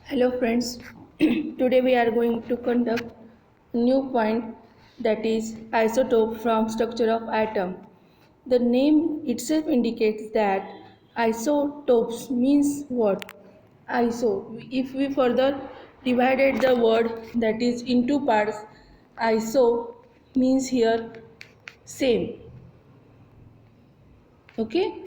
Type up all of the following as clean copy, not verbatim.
Hello friends, today we are going to conduct a new point, that is isotope from structure of atom. The name itself indicates that isotopes means what? Iso. If we further divided the word that is into parts, iso means here same. Okay?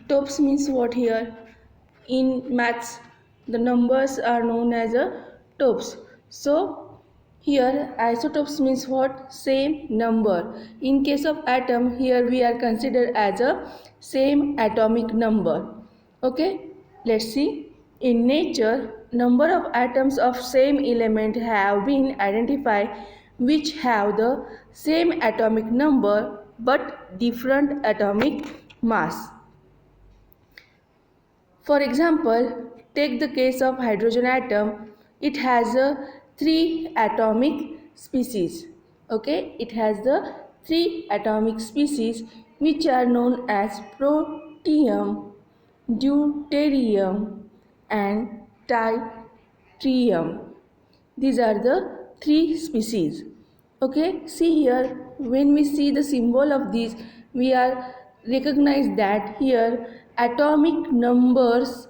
Topes means what here? In maths, the numbers are known as a topes. So here isotopes means what? Same number. In case of atom, here we are considered as a same atomic number. Okay, let's see. In nature, number of atoms of same element have been identified which have the same atomic number but different atomic mass. For example, take the case of hydrogen atom. It has a three atomic species. Okay, it has the three atomic species which are known as protium, deuterium, and tritium. These are the three species. Okay, see here, when we see the symbol of these, we are recognize that here are atomic numbers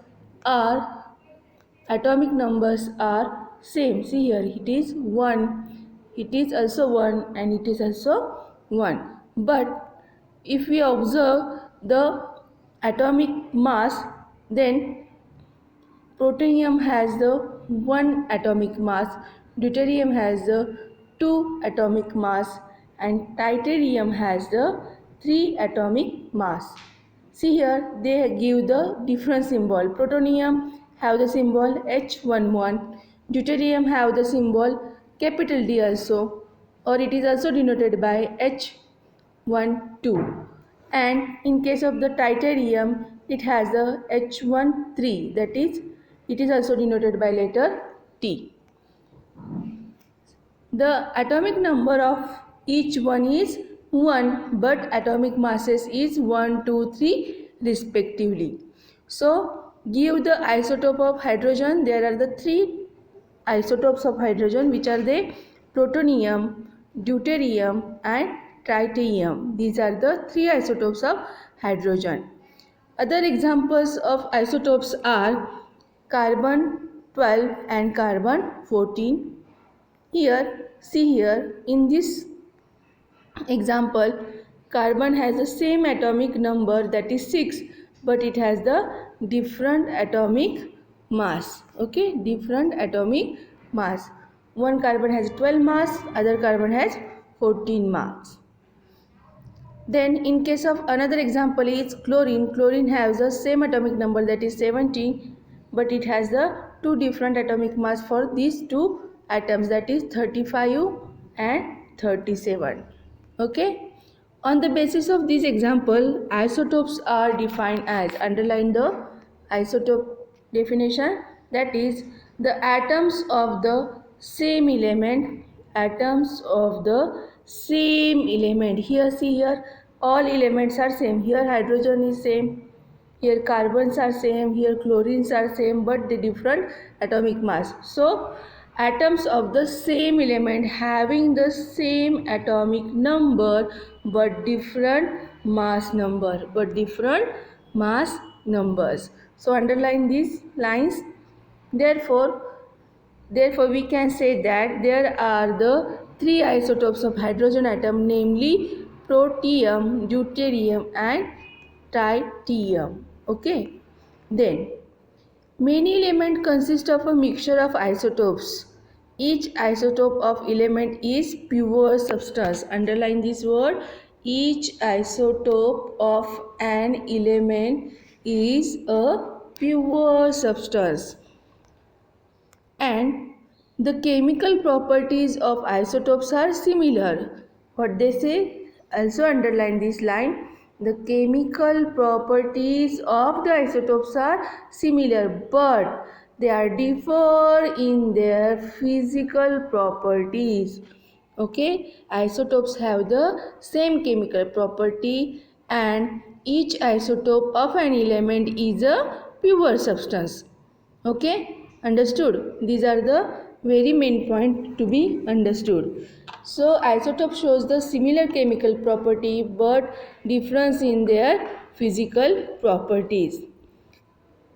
are same. See here, it is 1, it is also 1, and it is also 1. But if we observe the atomic mass, then protium has the 1 atomic mass, deuterium has the 2 atomic mass, and tritium has the 3 atomic mass. See here, they give the different symbol. Protonium have the symbol H11, deuterium have the symbol capital D also, or it is also denoted by H12, and in case of the tritium it has the H13, that is it is also denoted by letter T. The atomic number of each one is 1, but atomic masses is 1, 2, 3 respectively. So give the isotope of hydrogen. There are the three isotopes of hydrogen, which are the protonium, deuterium, and tritium. These are the three isotopes of hydrogen. Other examples of isotopes are carbon 12 and carbon 14. Here, see here, in this example, carbon has the same atomic number, that is 6, but it has the different atomic mass. Okay, different atomic mass. One carbon has 12 mass, other carbon has 14 mass. Then in case of another example is chlorine. Chlorine has the same atomic number, that is 17, but it has the two different atomic mass for these two atoms, that is 35 and 37. Okay. On the basis of this example, isotopes are defined as, underline the isotope definition, that is the atoms of the same element, atoms of the same element. Here, see here, all elements are same. Here hydrogen is same, here carbons are same, here chlorines are same, but the different atomic mass. So atoms of the same element having the same atomic number but different mass numbers. So underline these lines. Therefore we can say that there are the three isotopes of hydrogen atom, namely protium, deuterium, and tritium. Okay, then many elements consist of a mixture of isotopes. Each isotope of element is pure substance. Underline this word. Each isotope of an element is a pure substance. And the chemical properties of isotopes are similar. What they say? Also underline this line. The chemical properties of the isotopes are similar, but they are differ in their physical properties. Okay, isotopes have the same chemical property, and each isotope of an element is a pure substance. Okay, understood? These are the very main point to be understood. So isotope shows the similar chemical property but difference in their physical properties.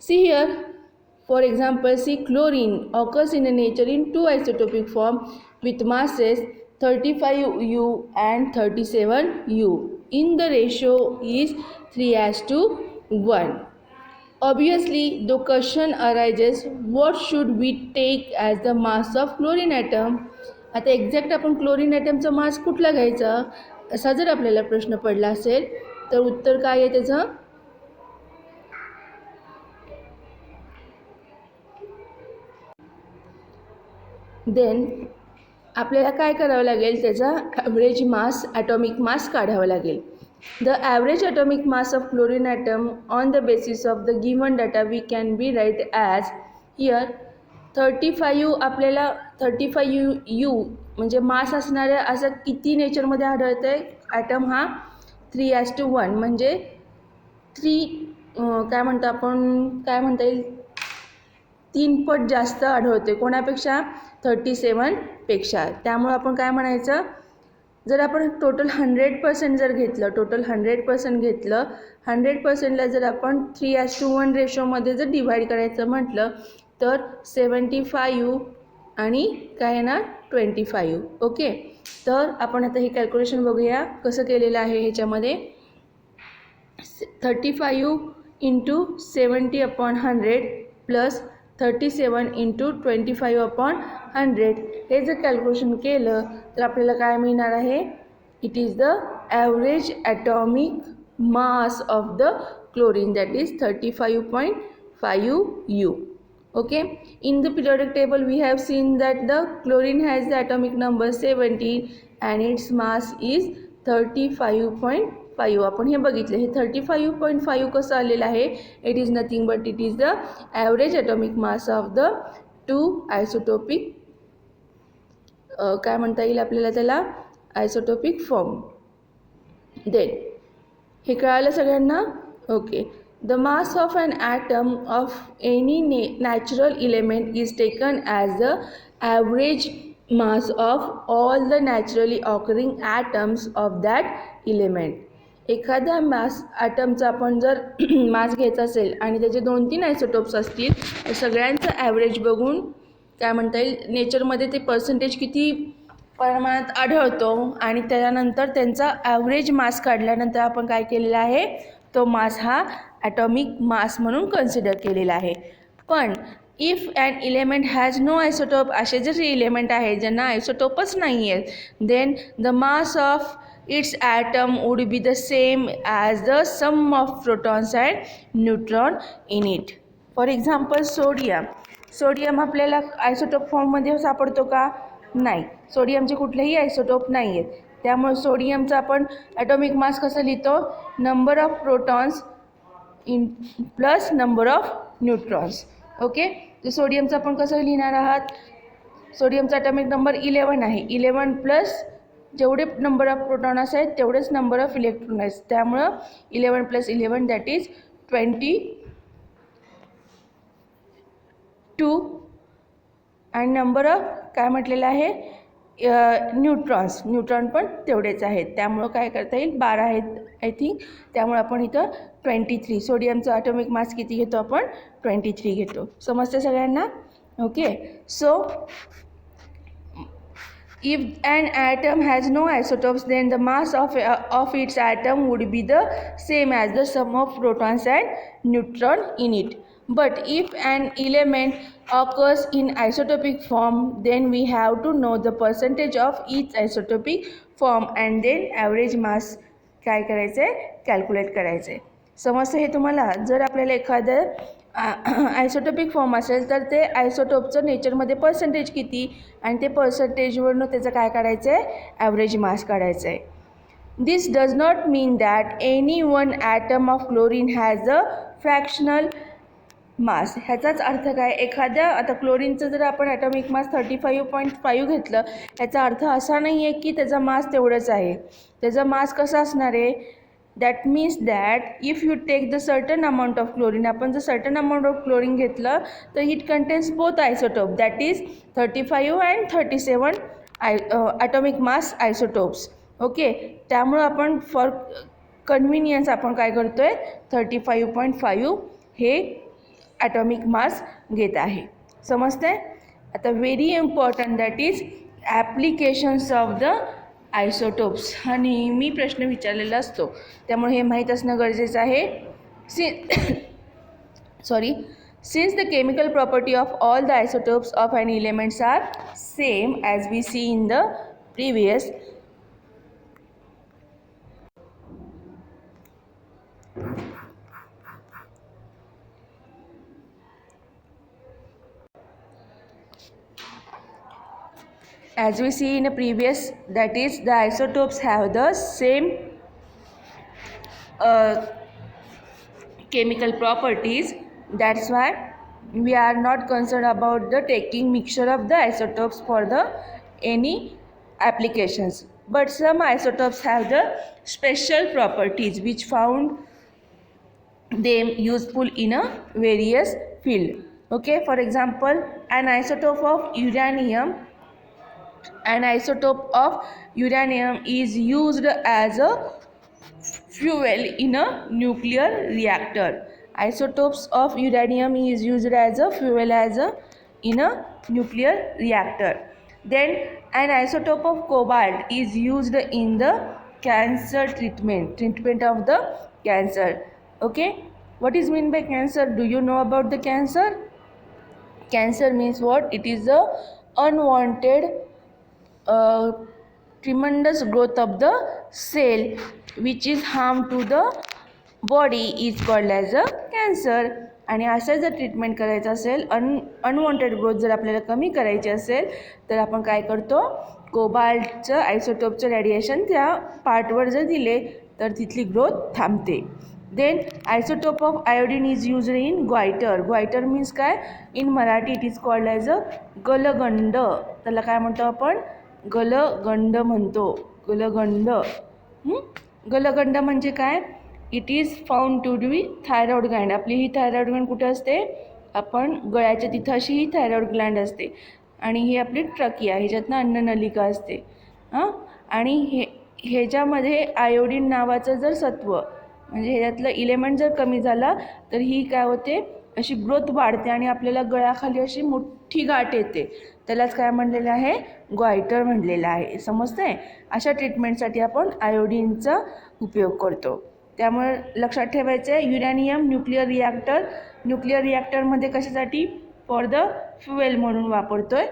See here, for example, see chlorine occurs in nature in two isotopic form with masses 35U and 37U. In the ratio is 3:1. Obviously, the question arises, what should we take as the mass of chlorine atom? आता exact आपण chlorine ॲटमचा मास कुठला घ्यायचा असा जर आपल्याला प्रश्न पडला असेल तर उत्तर काय आहे त्याचं? देन आपल्याला काय करावं लागेल, त्याचा ॲव्हरेज मास ॲटॉमिक मास काढावा लागेल. The average atomic mass of chlorine atom on the basis of the given data we can be write as here 35 आपल्याला 35U म्हणजे मास असणाऱ्या असं किती नेचरमध्ये आढळतं आहे ॲटम हा 3:1 म्हणजे 3 काय म्हणतो आपण काय म्हणता येईल 3 पट जास्त आढळते कोणापेक्षा 37 पेक्षा. त्यामुळे आपण काय म्हणायचं, जर आपण टोटल 100% जर घेतलं 100%ला जर आपण 3:1 रेशोमध्ये जर डिवाईड करायचं म्हटलं तर 75 आणि काय येणार 25. ओके, तर आपण आता हे कॅल्क्युलेशन बघूया कसं केलेलं आहे. ह्याच्यामध्ये 35 इंटू 70/100 प्लस 37 इंटू 25/100 हे जर कॅल्क्युलेशन केलं तर आपल्याला काय मिळणार आहे, it is the average atomic mass of the chlorine that is 35.5U. Okay, in the periodic table we have seen that the chlorine has the atomic number 17 and its mass is 35.5. आपण हे बघितलं, हे 35.5 कसं आलेलं आहे, it is nothing but it is the average atomic mass of the two isotopic काय म्हणता येईल आपल्याला त्याला आयसोटोपिक फॉर्म. देन हे कळालं सगळ्यांना. Okay, the mass of an atom of any natural element is taken as the average mass of all the naturally occurring atoms of that element. एखाद्या मास ॲटमचा आपण जर मास घ्यायचा असेल आणि त्याचे 2-3 आयसोटोप्स असतील तर सगळ्यांचं ॲव्हरेज बघून काय म्हणता येईल नेचरमध्ये ते पर्सेंटेज किती प्रमाणात आढळतो आणि त्यानंतर त्यांचा ॲव्हरेज मास काढल्यानंतर आपण काय केलेलं आहे, तो मास हा ॲटॉमिक मास म्हणून कन्सिडर केलेला आहे. पण if an element has no isotope, असे जर इलेमेंट आहे ज्यांना आयसोटोपच नाही आहेत, then the mass of its atom would be the same as the sum of protons and neutron in it. For example sodium आपल्याला आयसोटोप फॉर्ममध्ये सापडतो का? नाही, सोडियमचे कुठलेही आयसोटोप नाही आहेत. त्यामुळे सोडियमचा आपण ॲटॉमिक मास कसं लिहितो, number of protons in plus number of neutrons. Okay, तर सोडियमचं आपण कसं लिहिणार आहात, सोडियमचा ॲटॉमिक नंबर 11 आहे. 11 प्लस जेवढे नंबर ऑफ प्रोटॉन्स आहेत तेवढेच नंबर ऑफ इलेक्ट्रॉन आहेत. त्यामुळं 11 + 11 दॅट इज 22 आणि नंबर ऑफ काय म्हटलेलं आहे न्यूट्रॉन पण तेवढेच आहेत. त्यामुळं काय करता येईल 12 आहेत आय थिंक. त्यामुळे आपण इथं 23 सोडियमचा ॲटॉमिक मास किती घेतो आपण 23 घेतो. समजते सगळ्यांना. Okay, so if an atom has no isotopes then the mass of its atom would be the same as the sum of protons and neutron in it. But if an element occurs in isotopic form then we have to know the percentage of each isotopic form and then average mass काय करायचं आहे calculate करायचं आहे. समजतं हे तुम्हाला. जर आपल्याला एखादं आयसोटोपिक फॉर्म असेल तर ते आयसोटोपचं नेचरमध्ये पर्सेंटेज किती आणि ते पर्सेंटेजवरून त्याचं काय काढायचं आहे ॲव्हरेज मास काढायचं आहे. This does not mean that any one atom of chlorine has a fractional mass. ह्याचाच अर्थ काय, एखाद्या आता क्लोरीनचं जर आपण ॲटॉमिक मास 35.5 घेतलं ह्याचा अर्थ असा नाही आहे की त्याचा मास तेवढंच आहे. त्याचा मास कसा असणार आहे That means that if you take the certain amount of chlorine, आपण जर certain amount of chlorine घेतलं तर it contains both isotope, that is 35 and 37 atomic mass isotopes. Okay, त्यामुळे आपण फॉर कन्व्हिनियन्स आपण काय करतोय 35.5 हे ॲटॉमिक मास घेत आहे. समजतंय? आता very important that is applications of the isotopes. हा नेहमी प्रश्न विचारलेला असतो, त्यामुळे हे माहीत असणं गरजेचं आहे. Since the chemical property of all the isotopes of an elements are same as we see in the previous, that is the isotopes have the same chemical properties. That's why we are not concerned about the taking mixture of the isotopes for the any applications. But some isotopes have the special properties which found them useful in a various field. Okay, for example, an isotope of uranium is used as a fuel in a nuclear reactor. Isotopes of uranium is used as a fuel in a nuclear reactor. Then an isotope of cobalt is used in the cancer treatment of the cancer. Okay, what is meant by cancer? Do you know about the cancer? Cancer means what? It is a unwanted tremendous growth of the cell which is harm to the body is called as a cancer. आणि असं जर treatment करायचं असेल, unwanted growth जर आपल्याला कमी करायची असेल तर आपण काय करतो, कोबाल्टचं आयसोटोपचं रेडिएशन त्या पार्टवर जर दिले तर तिथली ग्रोथ थांबते. Then isotope of iodine is use in goitre. Goitre means काय? In Marathi it is called as a गलगंड. त्याला काय म्हणतो आपण? गलगंड म्हणतो. गलगंड. गलगंड म्हणजे काय? It is found to be thyroid gland. आपली ही थायरॉइड ग्लँड कुठे असते? आपण गळ्याच्या तिथं अशी ही थायरॉइड ग्लँड असते आणि ही आपली ट्रकिया, ह्याच्यातनं अन्ननलिका असते. आणि ह्याच्यामध्ये आयोडीन नावाचं जर सत्व म्हणजे ह्याच्यातलं इलेमेंट जर कमी झाला तर ही काय होते, अशी ग्रोथ वाढते आणि आपल्याला गळ्याखाली अशी मोठी गाठ येते. त्यालाच काय म्हणलेलं आहे? ग्वायटर म्हणलेलं आहे. समजतंय? अशा ट्रीटमेंटसाठी आपण आयोडीनचा उपयोग करतो. त्यामुळे लक्षात ठेवायचं आहे, युरॅनियम न्यूक्लिअर रिॲक्टरमध्ये कशासाठी? फॉर द फ्युएल म्हणून वापरतोय.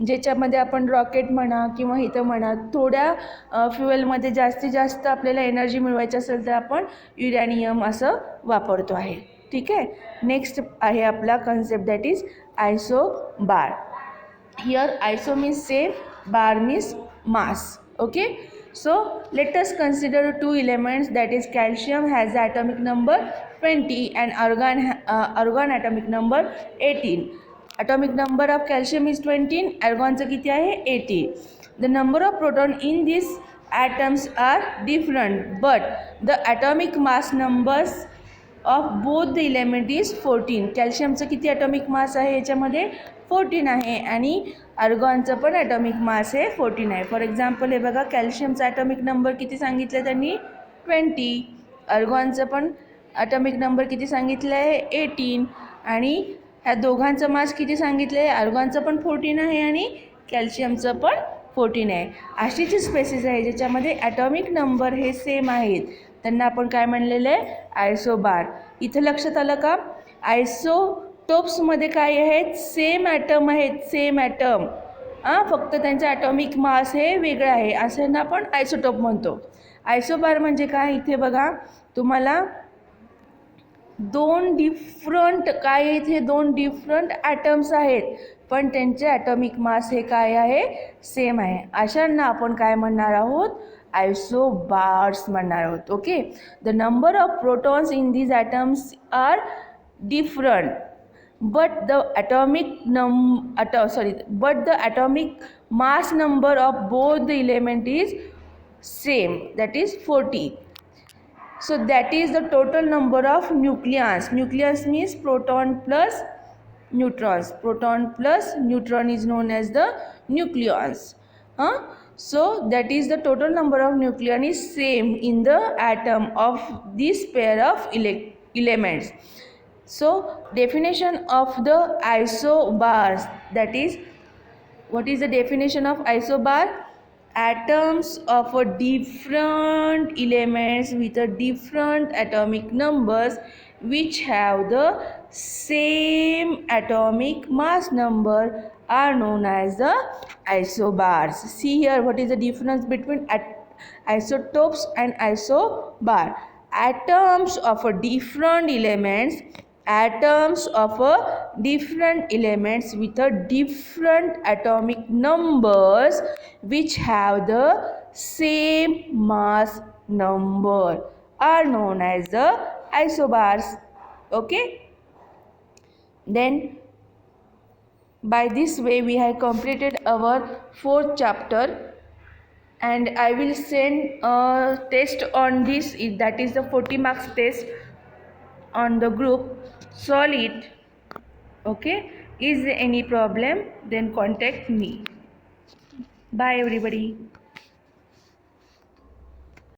ज्याच्यामध्ये आपण रॉकेट म्हणा किंवा इथं म्हणा थोड्या फ्युएलमध्ये जास्तीत जास्त आपल्याला एनर्जी मिळवायची असेल तर आपण युरॅनियम असं वापरतो आहे. ठीक आहे. नेक्स्ट आहे आपला concept that is isobar. Here iso means same, bar means mass. Okay, so let us consider two elements, that is calcium has the atomic number 20 and argon atomic number 18. Atomic number of calcium is 20, argon चं किती आहे? 80. The number of proton in these atoms are different but the atomic mass numbers of both the element is 14. कॅल्शियमचं किती atomic mass आहे याच्यामध्ये? 14 आहे आणि आर्गॉनचं पण ॲटॉमिक मास हे 14 आहे. फॉर एक्झाम्पल हे बघा, कॅल्शियमचा ॲटॉमिक नंबर किती सांगितलं त्यांनी? 20. आर्गॉनचं पण ॲटॉमिक नंबर किती सांगितलं आहे? 18. आणि ह्या दोघांचं मास किती सांगितलं आहे? आर्गॉनचं पण 14 आहे आणि कॅल्शियमचं पण 14 आहे. अशी जी स्पेसिस आहे ज्याच्यामध्ये ॲटॉमिक नंबर हे सेम आहेत त्यांना आपण काय म्हणलेलं आहे? आयसोबार. इथं लक्षात आलं का? आयसोटोप्समध्ये काय आहेत? सेम ॲटम आहेत, सेम ॲटम. फक्त त्यांचा ॲटॉमिक मास हे वेगळं आहे, असं आपण आयसोटोप म्हणतो. आयसोबार म्हणजे काय? इथे बघा तुम्हाला दोन डिफरंट ॲटम्स आहेत पण त्यांचे ॲटॉमिक मास हे काय आहे? सेम आहे. अशांना आपण काय म्हणणार आहोत? आयसोबार्स म्हणणार आहोत. Okay, the number of protons in these atoms are different but the atomic mass number of both the element is same, that is 40. So that is the total number of nucleons. Nucleus means proton plus neutrons. Proton plus neutron is known as the nucleons. So that is the total number of nucleon is same in the atom of this pair of elements. So definition of the isobars, that is, what is the definition of isobar? Atoms of a different elements with a different atomic numbers which have the same atomic mass number are known as the isobars. See here, what is the difference between isotopes and isobar? Atoms of a different elements, atoms of a different elements with a different atomic numbers which have the same mass number are known as the isobars. Okay, then by this way we have completed our fourth chapter, and I will send a test on this, that is the 40 marks test on the group. Solve it. Okay, is there any problem, then contact me. Bye everybody.